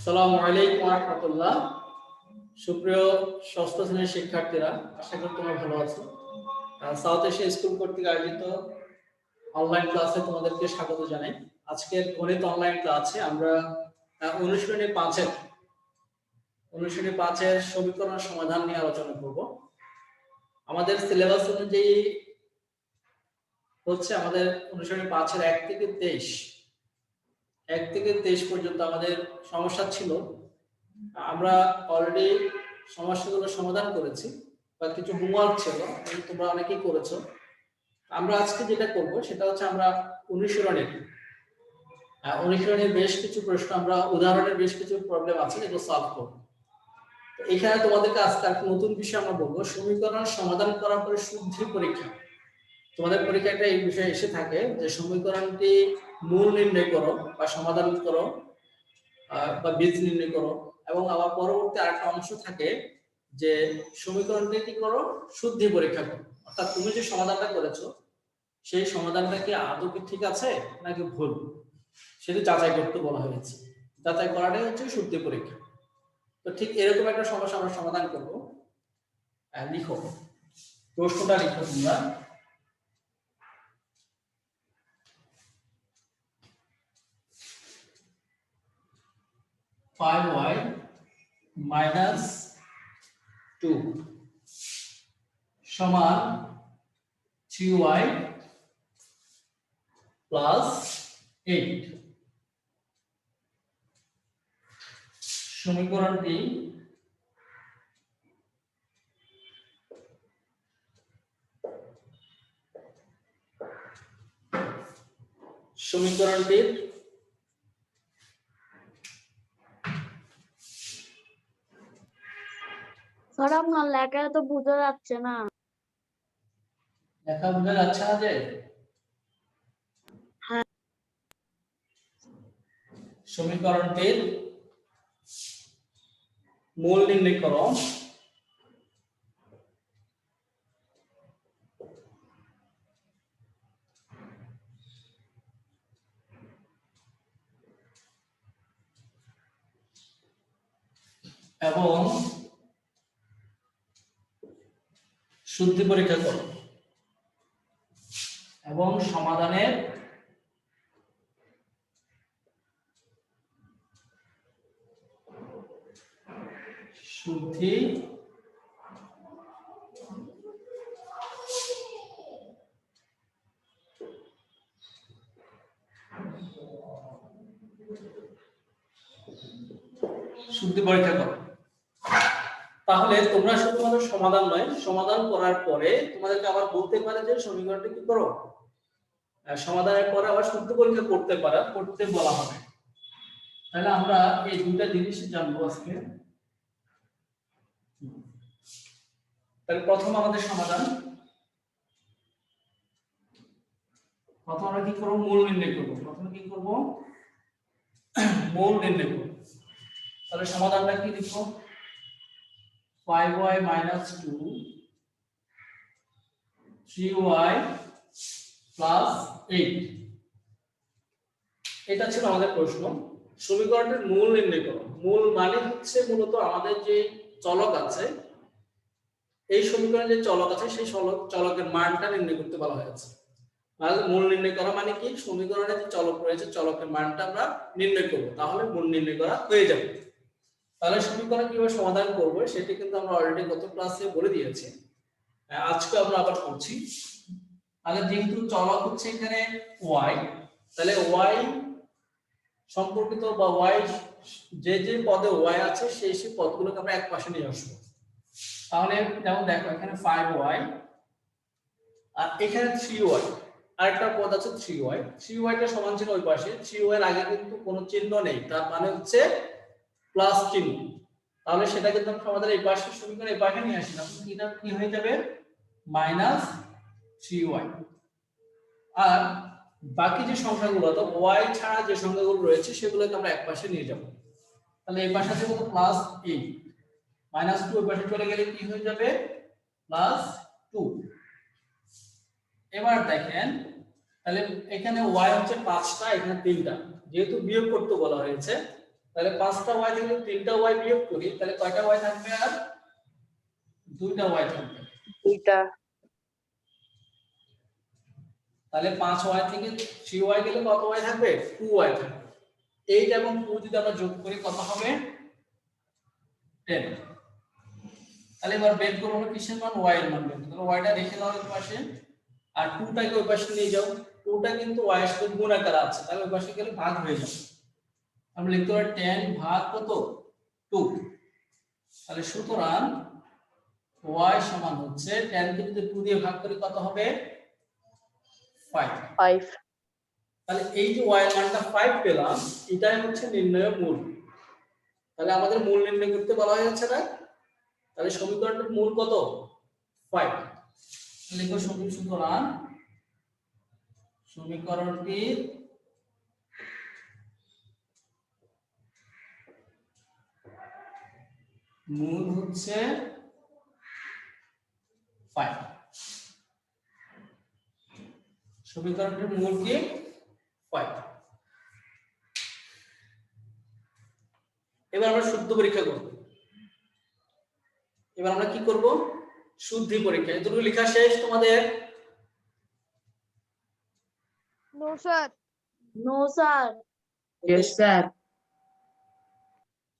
আসসালামু আলাইকুম ওয়া রাহমাতুল্লাহ। সুপ্রিয় ষষ্ঠ শ্রেণীর শিক্ষার্থীরা, আশা করি তোমরা ভালো আছো। সাউথ এশিয়া স্কুল কর্তৃক আয়োজিত অনলাইন ক্লাসে তোমাদেরকে স্বাগত জানাই। আজকের গণিত অনলাইন ক্লাসে আমরা অনুশীলনী 5-এর সমীকরণ সমাধান নিয়ে আলোচনা করব। আমাদের সিলেবাস অনুযায়ী হচ্ছে আমাদের অনুশীলনী 5-এর 1 থেকে 23 পর্যন্ত আমাদের সমস্যা ছিল। আমরা অলরেডি সমস্যাগুলো সমাধান করেছি বা কিছু হোমওয়ার্ক ছিল, তোমরা অনেকেই করেছো। আমরা আজকে যেটা করব সেটা হচ্ছে আমরা অনুশীলনের বেশ কিছু প্রশ্ন, আমরা উদাহরণের বেশ কিছু প্রবলেম আছে যেগুলো সলভ করব। এখানে তোমাদেরকে আজকে একটা নতুন বিষয় আমরা বলবো, সমীকরণ সমাধান করার পরে শুদ্ধি পরীক্ষা। তোমাদের পরীক্ষাটা এই বিষয়ে এসে থাকে যে সমীকরণটি মূল নির্ণয় করো বা সমাধান করো বা বীজ নির্ণয় করো, এবং আবার পরবর্তী আরেকটা অংশ থাকে যে সমীকরণটি কি করো, শুদ্ধি পরীক্ষা করো। অর্থাৎ তুমি যে সমাধানটা করেছো সেই সমাধানটা কি আদৌ কি ঠিক আছে নাকি ভুল, সেটা যাচাই করতে বলা হয়েছে। যাচাই করাটাই হচ্ছে শুদ্ধি পরীক্ষা। তো ঠিক এরকম একটা সমস্যা আমরা সমাধান করব। লিখো, প্রশ্নটা লিখো তোমরা। y minus 2 সমান 3y plus 8। সমীকরণটি সমীকরণটির স্যার আপনার লেখা তো বোঝা যাচ্ছে না। লেখা বোঝা যাচ্ছে না যে? হ্যাঁ। সমীকরণটির মূল নির্ণয় করো এবং শুদ্ধি পরীক্ষা করো এবং সমাধানের শুদ্ধি পরীক্ষা করো। তাহলে তোমরা শুধুমাত্র সমাধান নয়, সমাধান করার পরে তোমাদেরকে আবার বলতে পারে যে সমীকরণটা কি করো, সমাধানের পরে আবার শুদ্ধ পরীক্ষা করতে বলা হবে। তাহলে আমরা এই দুইটা জিনিস জানবো আজকে। তাহলে প্রথম আমাদের সমাধান, প্রথম আমরা কি করব, মূল নির্ণয় করব। প্রথমে কি করব, মূল নির্ণয় করব। তাহলে সমাধানটা কি লিখব, 5y minus 2 3y plus 8। এটা ছিল আমাদের প্রশ্ন। সমীকরণটির মূল নির্ণয় করো। মূল মানে হচ্ছে মূলত আমাদের যে চলক আছে, এই সমীকরণে যে চলক আছে সেই চলকের মানটা নির্ণয় করতে বলা হয়েছে। মূল নির্ণয় করা মানে কি, সমীকরণে যে চলক রয়েছে চলকের মানটা আমরা নির্ণয় করব, তাহলে মূল নির্ণয় করা হয়ে যাবে। তাহলে সমীকরণ কিভাবে সমাধান করব সেটি কিন্তু আমরা অলরেডি গত ক্লাসে বলে দিয়েছি, আজকে আমরা আবার করছি। তাহলে যেহেতু চলক হচ্ছে এখানে y, তাহলে y সম্পর্কিত বা y যে যে পদে y আছে সেই সেই পদগুলোকে আমরা এক পাশে নিয়ে আসবো। তাহলে যেমন দেখো এখানে 5y আর এখানে 3y, আরেকটা পদ আছে 3y। 3y টা সমান ছিল ওই পাশে, 3y এর আগে কিন্তু কোনো চিহ্ন নেই, তার মানে হচ্ছে প্লাস চিহ্ন। তাহলে সেটা কিন্তু আমরা আমাদের এই পাশের সমীকরণ এই পাশে নিয়ে আসলাম, এটা কি হয়ে যাবে, মাইনাস 3y। আর বাকি যে সংখ্যাগুলো, তো y ছাড়া যে সংখ্যাগুলো রয়েছে সেগুলোকে আমরা এক পাশে নিয়ে যাব। তাহলে এই পাশে আছে কত, প্লাস 8, মাইনাস 2 ওই পাশে চলে গেলে কি হয়ে যাবে, প্লাস 2। এবার দেখেন, তাহলে এখানে y হচ্ছে 5টা, এখানে 3টা, যেহেতু বিয়োগ করতে বলা হয়েছে তাহলে 5টা y থেকে যদি 3টা y বিয়োগ করি তাহলে কয়টা y থাকবে? আর 2টা y থাকবে। 2টা। তাহলে 5y থেকে 3y গেলে কত y থাকবে? 2y থাকবে। 8 এবং 2 যদি আমরা যোগ করি কত হবে? 10। তাহলে এবার বের করব আমরা কিসের মান? y এর মান বের করব। তাহলে y টা রেখে দাও এর পাশে আর 2 টাকে ওই পাশে নিয়ে যাও। 2 টা কিন্তু y এর সাথে গুণ আকারে আছে, তাহলে ওই পাশে গেলে ভাগ হয়ে যাবে। আমরা লিখতে পারি 10 ভাগ কত? 2। তাহলে সুতরাং y সমান হচ্ছে 10 কে যদি 2 দিয়ে ভাগ করি কত হবে? 5। 5। তাহলে এই যে y এর মানটা 5 পেলাম, এটাই হচ্ছে নির্ণয় মূল। তাহলে আমাদের মূল নির্ণয় করতে বলা হয়েছে না? তাহলে সমীকরণটার মূল কত? 5। লিখো সুতরাং সমীকরণটির মূল হচ্ছে 5। সমীকরণটির মূল কি? 5। এবার আমরা শুদ্ধ পরীক্ষা করব। এবার আমরা কি করব? শুদ্ধি পরীক্ষা। এতটুকু লেখা শেষ তোমাদের? No sir. No sir. Yes sir.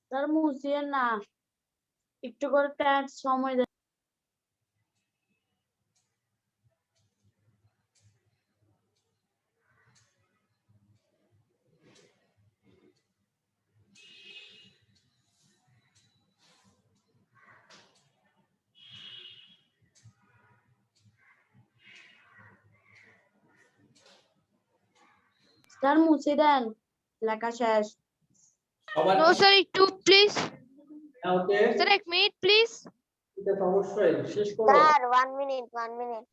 Sir মুছিয়ে না, একটু করে সময় দেন। স্যার মুছে দেন, লেখা শেষ। সবার নো স্যার, একটু please. Okay, sir 1 minute please. এটা তো অবশ্যই শেষ করো। Sir 1 minute 1 minute.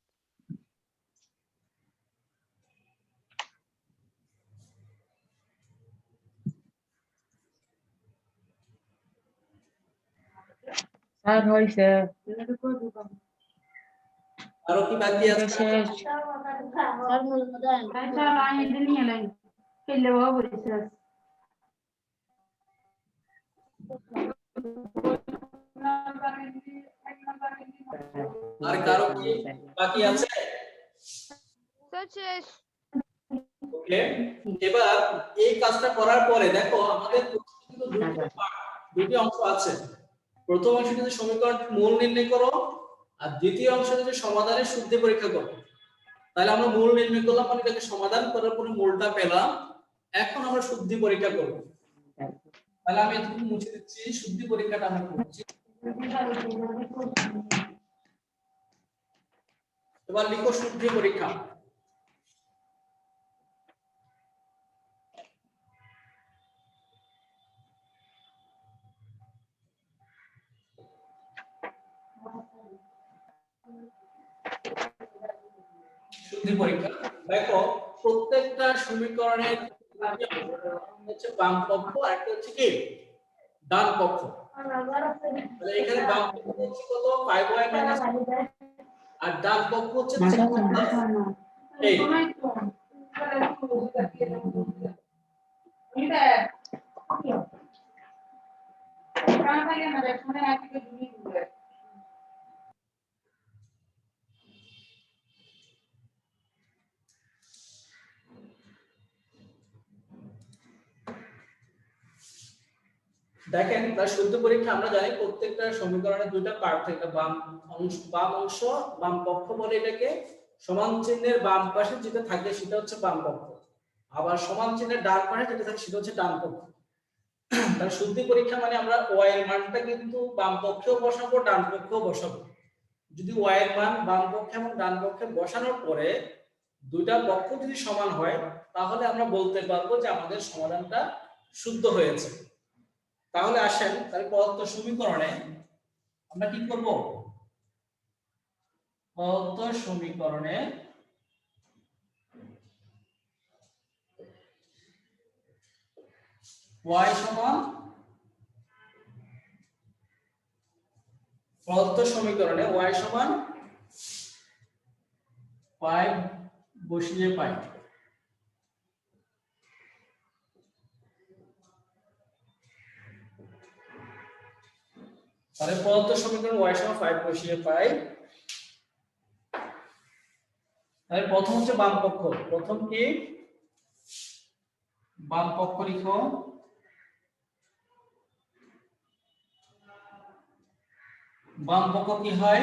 স্যার হইছে। আরো কি বাকি আছে? শেষ। স্যার মুছে দেন। স্যার লাইন এটা নিয়ে লাইন খেললে বাবু স্যার। আর কারো কি বাকি আছে? স্যার শেষ। ওকে, এবার এই কাজটা করার পরে দেখো আমাদের কিন্তু দুটি অংশ আছে। প্রথম অংশ যদি সমীকরণটির মূল নির্ণয় করো আর দ্বিতীয় অংশ যদি সমাধানের শুদ্ধি পরীক্ষা করো। তাহলে আমরা মূল নির্ণয় করলাম, মানে এটাকে সমাধান করার পরে মূলটা পেলাম। এখন আমরা শুদ্ধি পরীক্ষা করব। তাহলে আমি এতটুকু মুছে দিচ্ছি, শুদ্ধি পরীক্ষাটা আমরা করছি। এবার লিখো শুদ্ধি পরীক্ষা। শুদ্ধি পরীক্ষা দেখো, প্রত্যেকটা সমীকরণের হচ্ছে বাম পক্ষ আর একটা হচ্ছে কি ডান পক্ষ। তাহলে এখানে বাম পক্ষ হচ্ছে কত? 5y মাইনাস, আর ডান পক্ষ হচ্ছে 8। দেখেন তার শুদ্ধ পরীক্ষা আমরা জানি প্রত্যেকটা সমীকরণের দুইটা পার্ট থাকে, বাম অংশ বাম পক্ষ বলে এটাকে। সমান চিহ্নের বাম পাশে যেটা থাকে সেটা হচ্ছে বাম পক্ষ, আবার সমান চিহ্নের ডান পাশে যেটা থাকে সেটা হচ্ছে ডান পক্ষ। তার শুদ্ধি পরীক্ষা মানে আমরা y এর মানটা কিন্তু বাম পক্ষেও বসাবো ডান পক্ষেও বসাবো। যদি y এর মান বাম পক্ষে এবং ডান পক্ষে বসানোর পরে দুইটা পক্ষ যদি সমান হয় তাহলে আমরা বলতে পারবো যে আমাদের সমাধানটা শুদ্ধ হয়েছে। তাহলে আসেন তাহলে প্রদত্ত সমীকরণে আমরা কি করব? প্রদত্ত সমীকরণে y সমান, প্রদত্ত সমীকরণে y সমান 5 বসিয়ে পাই। তাহলে প্রদত্ত সমীকরণ y সমান 5 বসিয়ে পাই। তাহলে প্রথম হচ্ছে বাম পক্ষ। প্রথম কি বাম পক্ষ লিখো, বাম পক্ষ কি হয়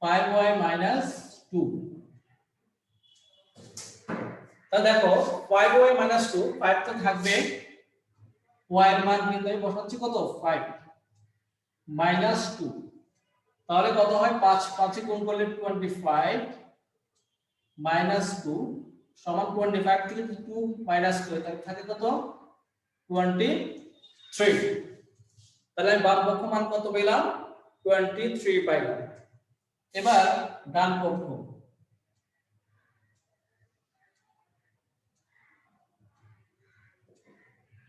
5y - 2। তা দেখো 5y - 2, 5 তো থাকবে, y এর মান কিন্তু আমি বসাচ্ছি কত 5 - 2, তাহলে কত হয় 5 5 এ গুণ করলে 25 - 2 সমান 25 থেকে 2 মাইনাস করে তাহলে থাকে কত 23। তাহলে আমি বাম পক্ষ মান কত পেলাম 23 পাইলাম। এবার ডান পক্ষ,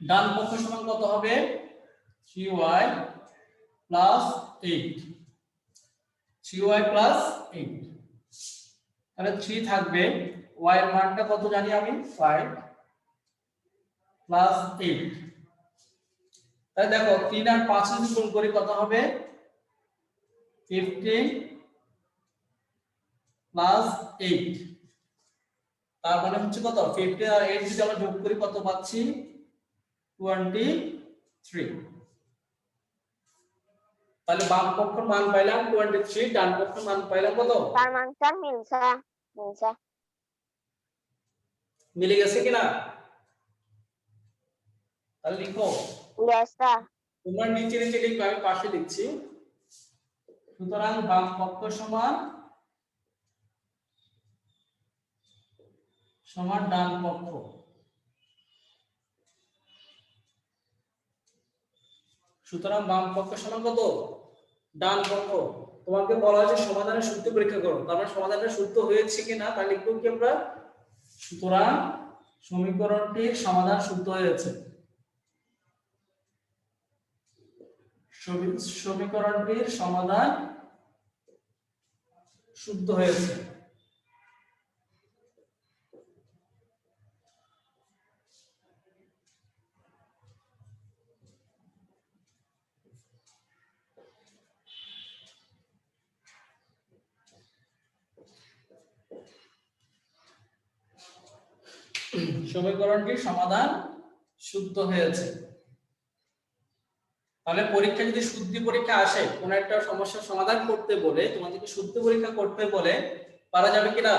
ডান পক্ষ সমান কত হবে 3y + 8, 3y + 8। তাহলে 3 থাকবে, y এর মানটা কত জানি আমি 5 + 8। তাহলে দেখো 3 আর 5 যদি গুণ করি কত হবে 15 + 8। তার মানে হচ্ছে কত 15 আর 8 যদি আমরা যোগ করি কত পাচ্ছি 23। তাহলে বাম পক্ষের মান পাইলাম 23, ডান পক্ষের মান পাইলাম কত স্যার মান স্যার মিলছে মিলছে মিলে গেছে কিনা? তাহলে লিখো, ইয়েস স্যার তোমরা নিচে নিচে লিখবে, আমি পাশে লিখছি। সুতরাং বাম পক্ষ সমান সমান ডান পক্ষ। সুতরাং বাম পক্ষ সমান কত ডান পক্ষ। তোমাকে বলা হয়েছে সমাধানের সূত্র পরীক্ষা করো, তার মানে সমাধানটা সূত্র হয়েছে কিনা তা লিখবো কি আমরা। সুতরাং সমীকরণটির সমাধান সূত্র হয়েছে, সমীকরণটির সমাধান শুদ্ধ হয়েছে। সমীকরণটির সমাধান শুদ্ধ হয়েছে। তাহলে পরীক্ষা যদি শুদ্ধি পরীক্ষা আসে, কোন একটা সমস্যার সমাধান করতে বলে, তোমাদেরকে শুদ্ধি পরীক্ষা করতে বলে, পারা যাবে কিনা?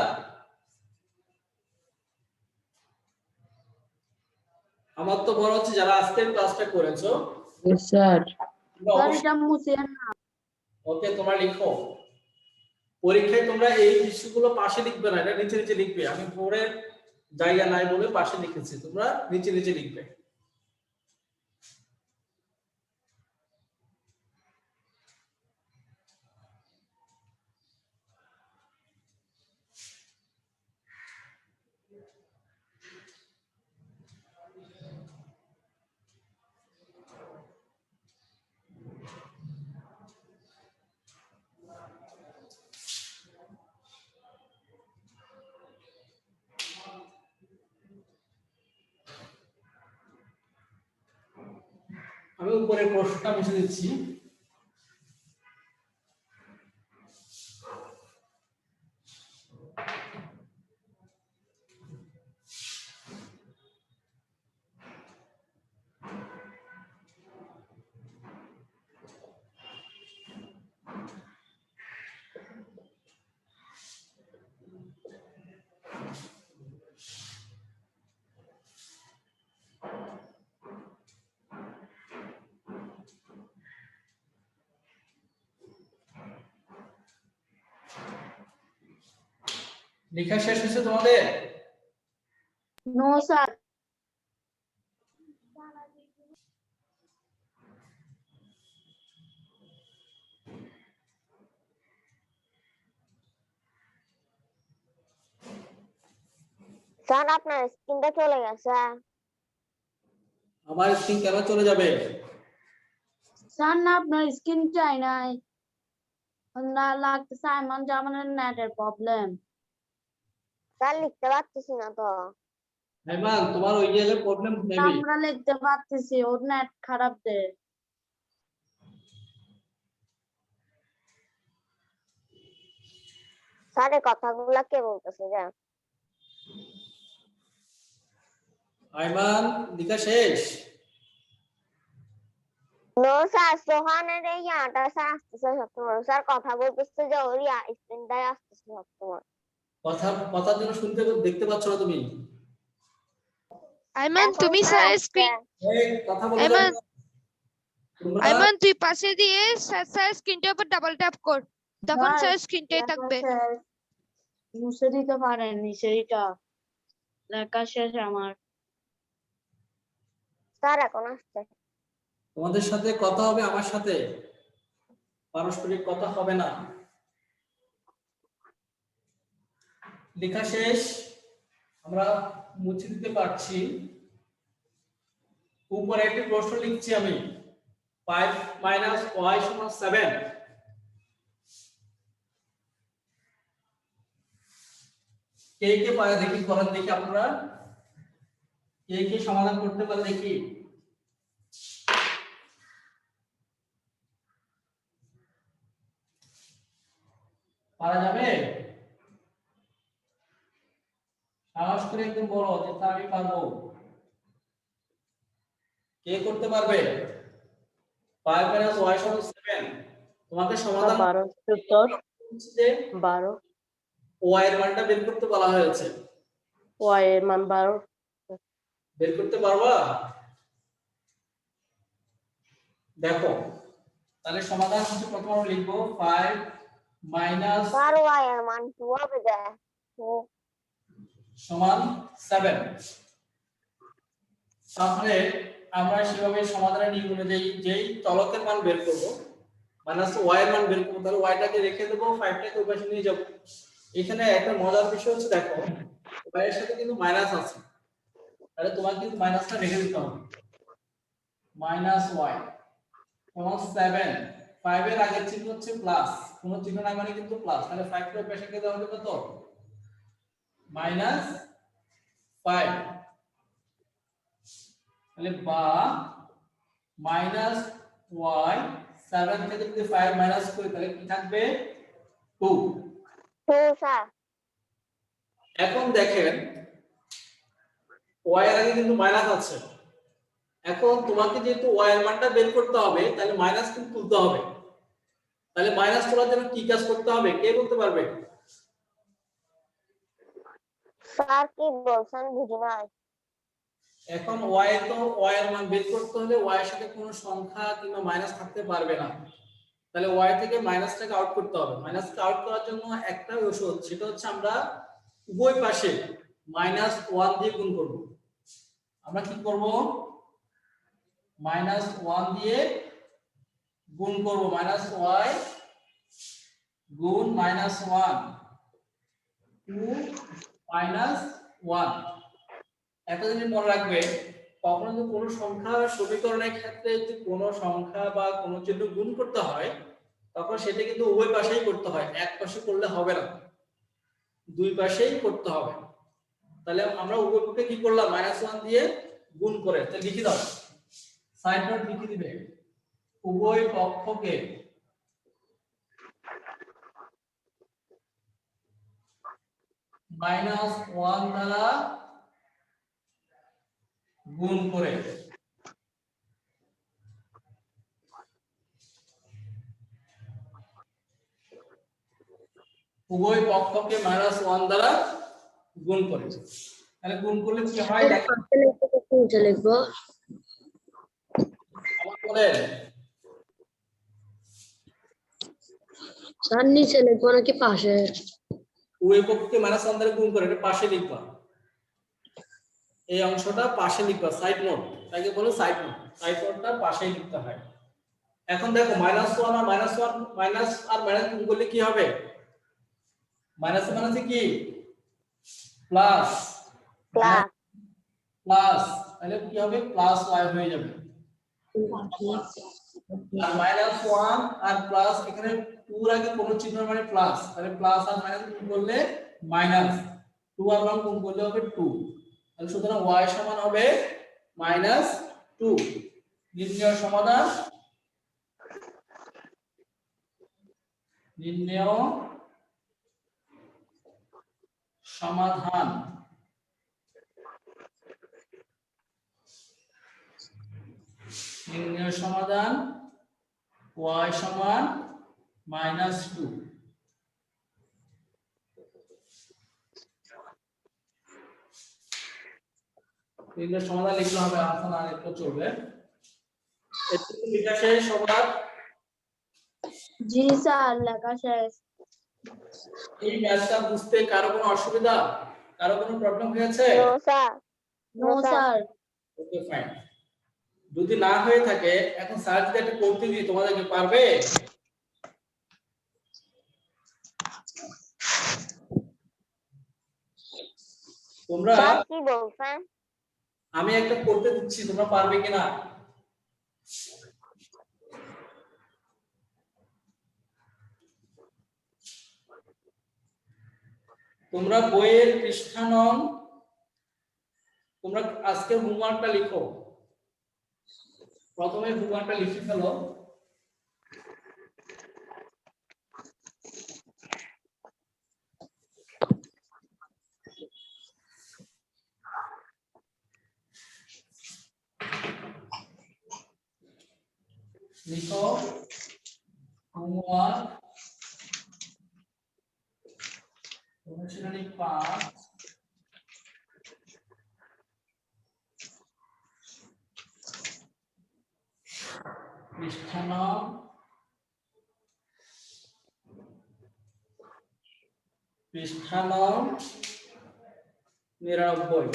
আমার তো বড় হচ্ছে যারা আজকের ক্লাসটা করেছো, Yes, sir. স্যার এটা মুছে না। ওকে তোমরা লিখো। পরীক্ষায় তোমরা এই বিষয়গুলো পাশে লিখবে না, এটা নিচে নিচে লিখবে। আমি পড়ে জায়গা নাই বলে পাশে লিখেছি, তোমরা নিচে নিচে লিখবে। আমি উপরে প্রশ্নটা মুছে দিচ্ছি। লেখা শেষ হয়েছে তোমাদের? No sir. স্যার আপনার স্ক্রিনটা চলে গেছে আমার স্ক্রিন কেন চলে যাবে? স্যার না আপনার স্ক্রিন চাই নাই, না লাগতেছে আইমান জামানের নেটের প্রবলেম। স্যার লিখতে পারতেছি না তো হাইমান তোমার ওই জায়গায় প্রবলেম নেবে। আমরা লিখতে পারতেছি, ওর নেট খারাপ দে। স্যার এই কথাগুলা কে বলতেছে যে? আইমান লেখা শেষ? নো স্যার, সোহানের এই ইয়াটা স্যার আসতেছে সবসময়। স্যার কথা বলতেছে যে ওর স্ক্রিনটাই আসতেছে সবসময়। কথার জন্য শুনতে দেখতে পাচ্ছ না তুমি? আইমান এখন তুমি স্যার স্যার আসছে। স্ক্রিন এই কথা বলে যাবে আইমান না। তোমরা আইমান তুই পাশে দিয়ে স্যার স্ক্রিনটার উপর ডাবল ট্যাপ কর, তখন স্যার, স্যার স্ক্রিনটাই লেখা থাকবে। শেষ। মুছে দিতে পারেন নিচেইটা। লেখা শেষ আমার। স্যার এখন আসছে। তোমাদের সাথে কথা হবে, আমার সাথে পারস্পরিক কথা হবে না। লেখা শেষ, আমরা মুছে দিতে পারছি। উপরে একটি প্রশ্ন লিখছি আমি, 5 - y = 7। কে কে পারে দেখি, করেন দেখি আপনারা, কে কে সমাধান করতে পারে দেখি। পারা যাবে? সাহস করে একদম বলো যে স্যার আমি পারবো। কে করতে পারবে? 5 - y = 7। তোমাকে সমাধান 12 উত্তর যে 12 y এর মানটা বের করতে বলা হয়েছে। y এর মান 12। বের করতে পারবা? দেখো তাহলে সমাধান হচ্ছে, প্রথমে আমরা লিখবো 5 - স্যার ওয়াই এর মান 2 হবে যায়। সমান 7। তাহলে আমরা সেভাবে সমাধানের নিয়ম অনুযায়ী যেই চলকের মান বের করব, y এর মান বের করব, তাহলে y টাকে রেখে দেব, 5 টাকে ওই পাশে নিয়ে যাব। এখানে একটা মজার বিষয় হচ্ছে, দেখো y এর সাথে কিন্তু মাইনাস আছে, তাহলে তোমাকে কিন্তু মাইনাসটা রেখে দিতে হবে। -y সমান 7। 5 এর আগের চিহ্ন হচ্ছে প্লাস, কোনো চিহ্ন নাই মানে কিন্তু প্লাস, তাহলে 5 কে ওই পাশে রেখে দেওয়া হবে কত? -5। তাহলে বা -y, 7 থেকে যদি 5 মাইনাস করি তাহলে কি থাকবে? 2। 2 স্যার। এখন দেখেন y এর আগে কিন্তু মাইনাস আছে, এখন তোমাকে যেহেতু y এর মানটা বের করতে হবে, তাহলে মাইনাস কিন্তু তুলতে হবে। তাহলে মাইনাস তোলার জন্য কি কাজ করতে হবে, কে বলতে পারবে? স্যার কি বলছেন বুঝি নাই। এখন y এর মান বের করতে হলে y এর সাথে কোনো সংখ্যা কিংবা মাইনাস থাকতে পারবে না, তাহলে y থেকে মাইনাসটাকে আউট করতে হবে। মাইনাসকে আউট করার জন্য একটা ওষুধ, সেটা হচ্ছে আমরা উভয় পাশে -1 দিয়ে গুণ করব। আমরা কি করব? -1 দিয়ে গুণ করব। -y গুণ -1 2 -1। একটা জিনিস মনে রাখবে, কখনো যদি কোনো সংখ্যা সমীকরণের ক্ষেত্রে যদি কোনো সংখ্যা বা কোনো চিহ্ন গুণ করতে হয়, তখন সেটা কিন্তু উভয় পাশেই করতে হয়, এক পাশে করলে হবে না, দুই পাশেই করতে হবে। তাহলে আমরা উভয় পক্ষে কি করলাম? -1 দিয়ে গুণ করে। তাহলে লিখে দাও, সাইড নোট লিখে দিবে, উভয় পক্ষকে -1 দ্বারা গুণ করে। উভয় পক্ষকে -1 দ্বারা গুণ করে। তাহলে গুণ করলে কি হয় দেখো, লিখবো। আমার বলেন স্যার নিচে লিখবো নাকি পাশে? উভয় পক্ষকে -1 দ্বারা গুণ করে, এটা পাশে লিখবা, এই অংশটা পাশে লিখবা, সাইড নোট, তাকে বলে সাইড নোট। সাইড নোটটা পাশেই লিখতে হয়। এখন দেখো -1 আর -1, মাইনাস আর মাইনাস গুণ করলে কি হবে? মাইনাস মাইনাসে কি প্লাস, প্লাস প্লাস, তাহলে কি হবে? +y হয়ে যাবে। আর -1 আর প্লাস, এখানে 2 এর আগে কোনো চিহ্ন মানে প্লাস, তাহলে প্লাস আর মাইনাস গুণ করলে মাইনাস, 2 আর 1 গুণ করলে হবে 2। তাহলে সুতরাং y সমান হবে -2। নির্ণয় সমাধান, নির্ণয় সমাধান নির্ণয় সমাধান y সমান -2। নির্ণয় সমাধান লিখলে হবে, আনসার না লিখলে চলবে। এটুকু লেখা শেষ সবার? জি স্যার, লেখা শেষ। এই ম্যাথটা বুঝতে কারো কোনো অসুবিধা, কারো কোনো প্রবলেম হয়েছে? No sir. No sir. Okay fine. যদি না হয়ে থাকে, এখন স্যার যদি একটা করতে দিই তোমাদেরকে পারবে? তোমরা, স্যার কি বলছেন? আমি একটা করতে দিচ্ছি, তোমরা পারবে কিনা? তোমরা বইয়ের পৃষ্ঠা নং, তোমরা আজকে হোমওয়ার্কটা লিখো। প্রথমে হোমওয়ার্কটা লিখে ফেলো। লিখো হোমওয়ার্ক অনুশীলনী 5 পৃষ্ঠা নং 99।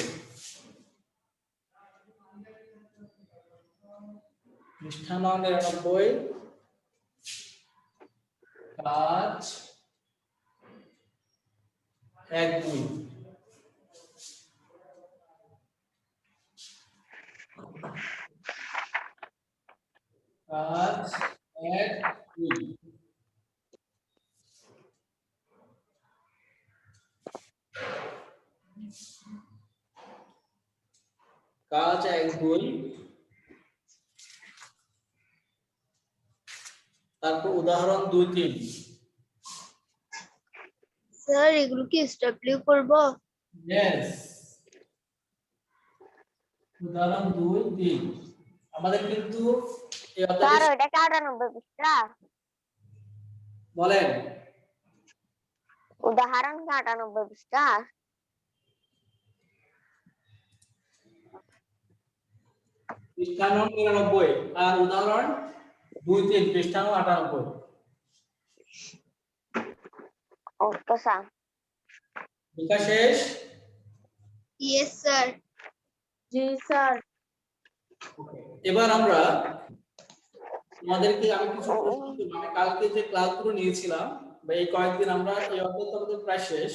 পৃষ্ঠা নং 99, কাজ 1-2। কাজ 1-2। কাজ 1-2। তারপর উদাহরণ 2-3। স্যার এগুলো কি স্টেপলি করব? यस, উদাহরণ 2-3। আমাদের কিন্তু এই স্যার অধ্যায়টা, ওইটা 98 পৃষ্ঠা। বলেন উদাহরণ 98 পৃষ্ঠা। পৃষ্ঠা নং 99 আর উদাহরণ 2-3 পৃষ্ঠা নং 98। Okay sir. লেখা শেষ? Yes sir. জি স্যার। এবার আমরা তোমাদেরকে আমি কিছু প্রশ্ন করব। আমি কালকে যে ক্লাসগুলো নিয়েছিলাম বা এই কয়েকদিন আমরা এই অধ্যায়টা আমাদের প্রায় শেষ।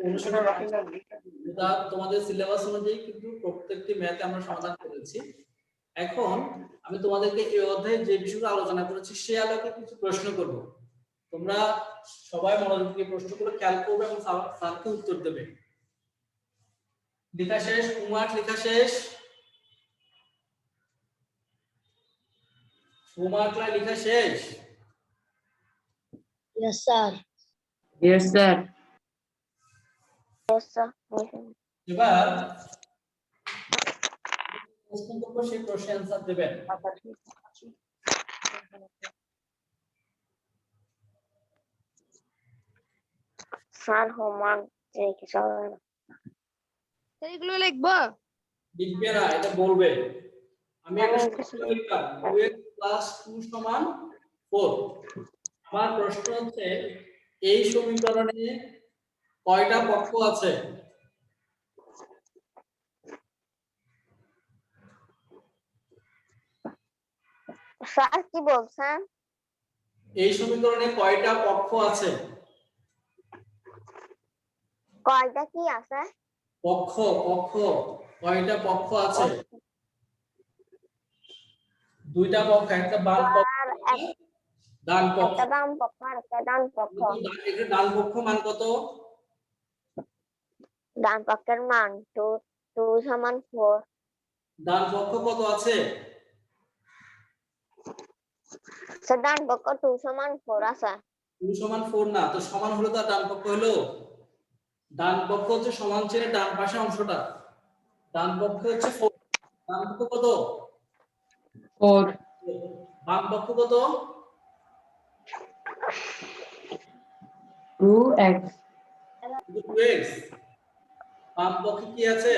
অনুশীলন তোমাদের সিলেবাস অনুযায়ী কিন্তু প্রত্যেকটি ম্যাথে আমরা সমাধান করেছি। এখন আমি তোমাদেরকে এই অধ্যায়ে যে বিষয়গুলো আলোচনা করেছি সে আলোকে কিছু প্রশ্ন করব। তোমরা সবাই মনোযোগ দিয়ে প্রশ্নগুলো খেয়াল করবে এবং স্যারকে উত্তর দেবে। লেখা শেষ? হোমওয়ার্ক লেখা শেষ? হোমওয়ার্ক লেখা শেষ? Yes sir. Yes, sir. Yes, sir. এবার প্রশ্ন করব, সেই প্রশ্নের অ্যানসার দেবেন। স্যার হোমওয়ার্ক দেখে চলে না। স্যার এগুলো লিখবো? লিখবে না, এটা বলবে। আমি একটা আমি সূত্র লিখলাম 2x + 2 = 4। আমার প্রশ্ন হচ্ছে এই সমীকরণে কয়টা পক্ষ আছে? স্যার কি বলছেন? এই সমীকরণে কয়টা পক্ষ আছে? কয়টা কি আছে? পক্ষ, পক্ষ কয়টা পক্ষ আছে? দুইটা পক্ষ, একটা বাম পক্ষ, ডান পক্ষ। একটা বাম পক্ষ আর একটা ডান পক্ষ। এটা ডান পক্ষ মান কত? ডান পক্ষের মান 2 = 4। ডান পক্ষ কত আছে? স্যার ডান পক্ষ 2 = 4 আছে। 2 = 4 না, তো সমান হলো তো ডান পক্ষ হলো। ডান পক্ষ হচ্ছে সমান চিহ্নের ডান পাশে অংশটা, ডান পক্ষ হচ্ছে 4, ডান পক্ষ কত? 4 বাম পক্ষ কত? 2x 2x। বাম পক্ষে কি আছে?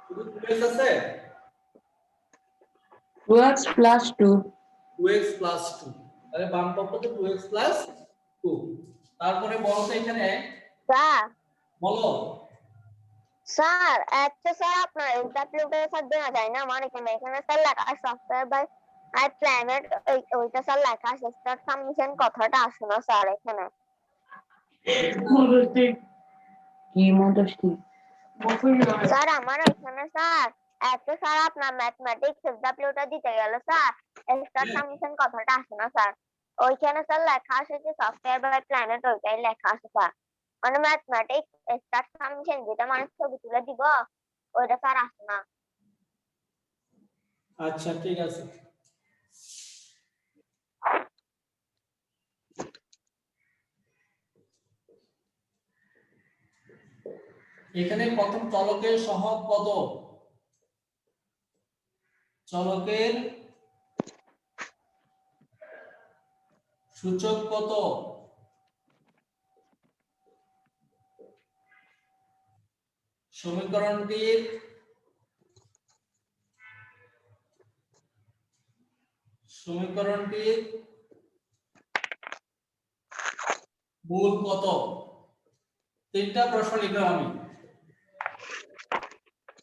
শুধু 2x আছে। 2x plus 2 2x plus 2, তাহলে বাম পক্ষ তো 2x plus 2। তারপরে বলো তো এখানে, স্যার বলো। স্যার একটা স্যার আপনার এসডব্লিউটার স্যার দেওয়া যায় না, আমার এখানে স্যার লেখা সফটওয়্যার বাই আই প্ল্যানেট, ওইটা স্যার লেখা আছে, স্টার্ট সাবমিশন কথাটা আসে না স্যার এখানে। কি মধ্যস্থি স্যার আমার এখানে স্যার একটা স্যার আপনার ম্যাথমেটিক্স এসডব্লিউটা দিতে গেলে স্যার স্টার্ট সাবমিশন কথাটা আসে না স্যার, ওইখানে স্যার লেখা আছে যে সফটওয়্যার বাই প্ল্যানেট, ওইটাই লেখা আছে স্যার। মানে ম্যাথমেটিক্স স্টার্ট সাবমিশন যেটা মানে ছবি তুলে দিব ওইটা স্যার আসে না। আচ্ছা ঠিক আছে। এখানে প্রথম চলকের সহগ কত? চলকের সূচক কত? সমীকরণটির মূল কত? তিনটা প্রশ্ন লিখলাম আমি,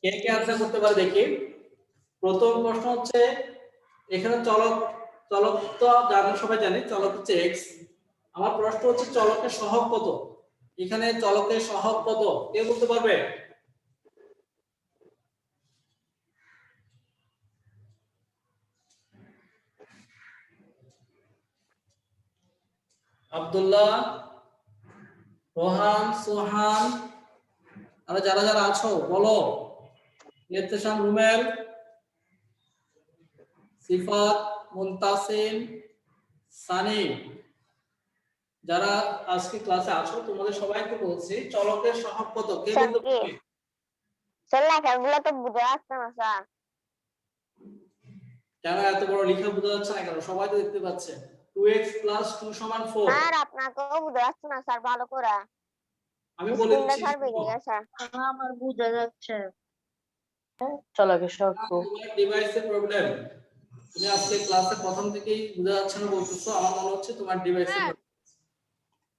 কে কে আনসার করতে পারে দেখি। প্রথম প্রশ্ন হচ্ছে, এখানে চলক তো জানেন, সবাই জানে চলক হচ্ছে x। আমার প্রশ্ন হচ্ছে চলকের সহগ কত? এখানে চলকের সহগ কত কে বলতে পারবে? আব্দুল্লাহ, রোহান, সোহান, আর যারা যারা আছো বলো। ইরতেশাম, রুমেল, সিফাত, মুনতাসিম, সানি, যারা আজকে ক্লাসে আছো তোমাদের সবাইকে বলছি চলকের সহগ কত কে বলতে পারবে? স্যার লেখাগুলো তো বুঝে আসছে না স্যার। কেন এত বড় লেখা বোঝা যাচ্ছে না কেন? সবাই তো দেখতে পাচ্ছে 2x plus 2 সমান 4। স্যার আপনাকেও বুঝে আসছে না স্যার ভালো করে, আমি বলে স্ক্রিনটা দিচ্ছি স্যার বেড়ে গেছে। আমার বোঝা যাচ্ছে। চলকের সহগ 2 তোমার ডিভাইসের প্রবলেম। তুমি আজকে ক্লাসে প্রথম থেকেই বোঝা যাচ্ছে না বলতেছো, আমার মনে হচ্ছে তোমার ডিভাইসের স্যার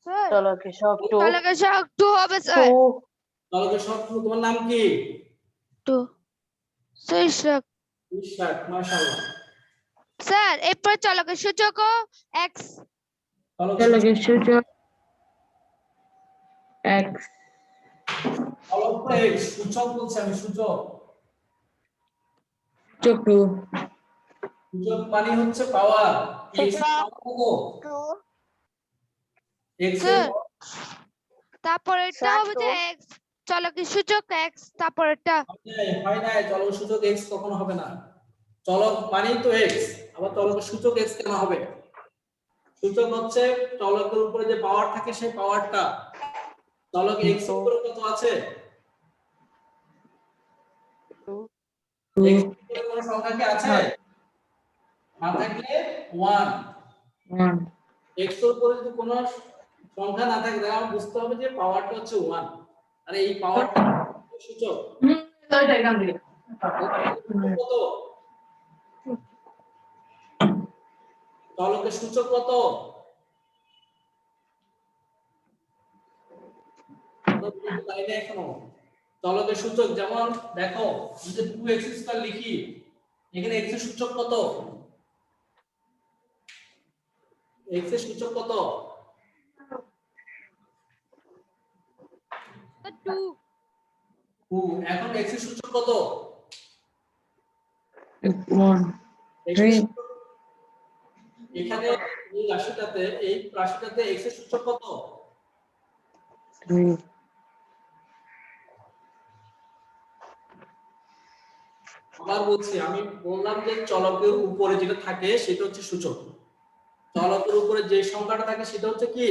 স্যার চলকের সহগ 2 চলকের সহগ 2 হবে স্যার। 2 চলকের সহগ। তোমার নাম কি? 2 স্যার। ইশরাক, মাশাআল্লাহ। স্যার এরপর চলকের সূচকও x। চলকের সূচক x চলক তো x, সূচক বলছি আমি, সূচক। সূচক 2 সূচক মানে হচ্ছে পাওয়ার। x এর সূচক পাওয়ার কত? 2 x এর স্যার তারপরেরটা স্যার হবে যে 2 x, চলকের সূচক x, তারপরেরটা। হয় না, চলক সূচক x কখনো হবে না। চলক মানেই তো x, আবার চলকের সূচক x কেন হবে? সূচক হচ্ছে চলকের উপরে যে পাওয়ার থাকে সেই পাওয়ারটা। চলক x এর উপরে কত আছে? x এর উপরে কোন সংখ্যা কি আছে? না থাকলে 1। 1 x এর উপরে যদি কোনো সংখ্যা না থাকে তাহলে আমরা বুঝতে হবে যে পাওয়ারটা হচ্ছে 1, আর এই পাওয়ারটা সূচক। কত? চলকের সূচক কত? তাই না এখনো? চলকের সূচক যেমন দেখো, যদি 2x² লিখি, এখানে x এর সূচক কত? x এর সূচক কত? 2 2। এখন x এর সূচক কত? 1 x এর 3 সূচক, এখানে এই রাশিটাতে x এর সূচক কত? 3 আবার বলছি, আমি বললাম যে চলকের উপরে যেটা থাকে সেটা হচ্ছে সূচক। চলকের উপরে যে সংখ্যাটা থাকে সেটা হচ্ছে কি?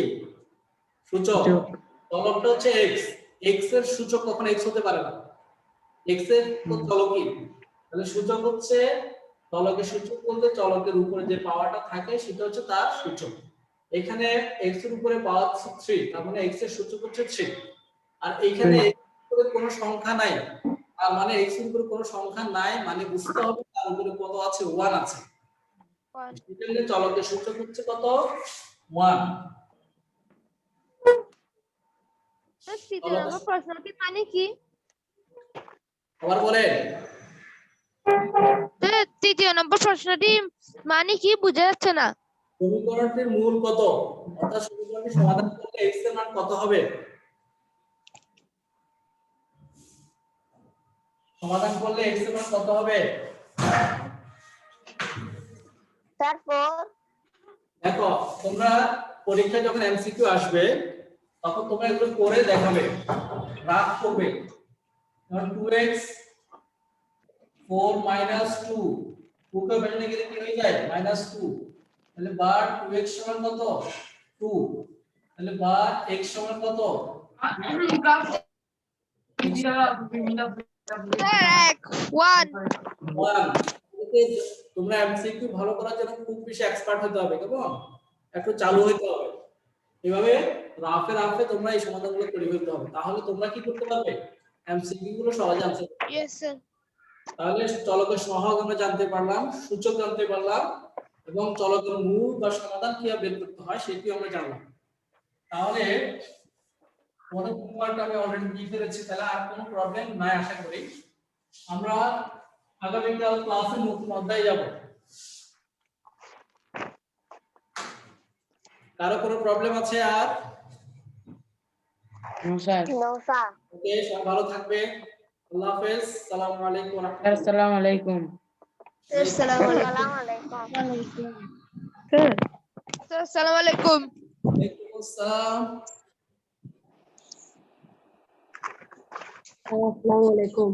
সূচক। সূচক। চলকটা হচ্ছে এক্স, এক্স এর সূচক কখনো এক্স হতে পারে না। এক্স এর তো চলকই, তাহলে সূচক হচ্ছে চলকের সূচক বলতে চলকের উপরে যে পাওয়ারটা থাকে সেটা হচ্ছে তার সূচক। এখানে এক্স এর উপরে পাওয়ার 3, তার মানে এক্স এর সূচক হচ্ছে 3। আর এইখানে x এর উপরে কোনো সংখ্যা নাই, তার মানে এক্স এর উপরে কোনো সংখ্যা নাই, মানে বুঝতে হবে তার উপরে কত আছে, 1 আছে। সেখানে চলকের সূচক হচ্ছে কত, 1। তৃতীয় নম্বর প্রশ্নটি মানে কি? আবার বলেন। তৃতীয় নম্বর প্রশ্নটি মানে কি বোঝা যাচ্ছে না। সমীকরণটির মূল কত, অর্থাৎ সমীকরণটি সমাধান করলে x এর মান কত হবে? সমাধান করলে x এর মান কত হবে? স্যার 4। দেখো তোমরা পরীক্ষায় যখন এমসিকিউ আসবে তখন তোমরা এগুলো করে দেখাবে, রাফ করবে। যেমন 2x 4 - 2, 2 কে বেরোলে গেলে কি হয়ে যায়, -2। তাহলে বার 2x সমান কত, 2। তাহলে বার x সমান কত, 1 1। তোমরা এমসিকিউ ভালো করার জন্য খুব বেশি এক্সপার্ট হতে হবে, কেমন একটু চালু হতে হবে। এভাবে রাফে রাফে তোমরা এই সমাধানগুলো করে ফেলতে হবে, তাহলে তোমরা কি করতে পারবে, এমসিকিউ গুলো সহজে আনসার করতে পারবে। yes sir তাহলে চলকের সহগ আমরা জানতে পারলাম, সূচক জানতে পারলাম, এবং চলকের মূল বা সমাধান কিভাবে বের করতে হয় সেটি আমরা জানলাম। তাহলে তোমাদের হোমওয়ার্কটা আমি অলরেডি দিয়ে ফেলেছি, তাহলে আর কোনো প্রবলেম নাই আশা করি। আমরা আগামীকাল ক্লাসে নতুন অধ্যায়ে যাব। কারো কোনো প্রবলেম আছে আর? স্যার। No sir. ওকে, সবাই ভালো থাকবে। আল্লাহ হাফেজ, আসসালামু আলাইকুম ওয়া রাহমাতুল্লাহ। আসসালামু আলাইকুম। আসসালামু আসসালামু আলাইকুম। আসসালামু আলাইকুম ওয়ালাইকুম আসসালাম। আসসালামু আলাইকুম।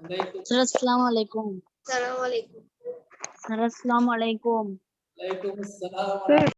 ওয়ালাইকুম স্যার আসসালামু আলাইকুম। আসসালামু আলাইকুম স্যার আসসালামু আলাইকুম। আসসালাম।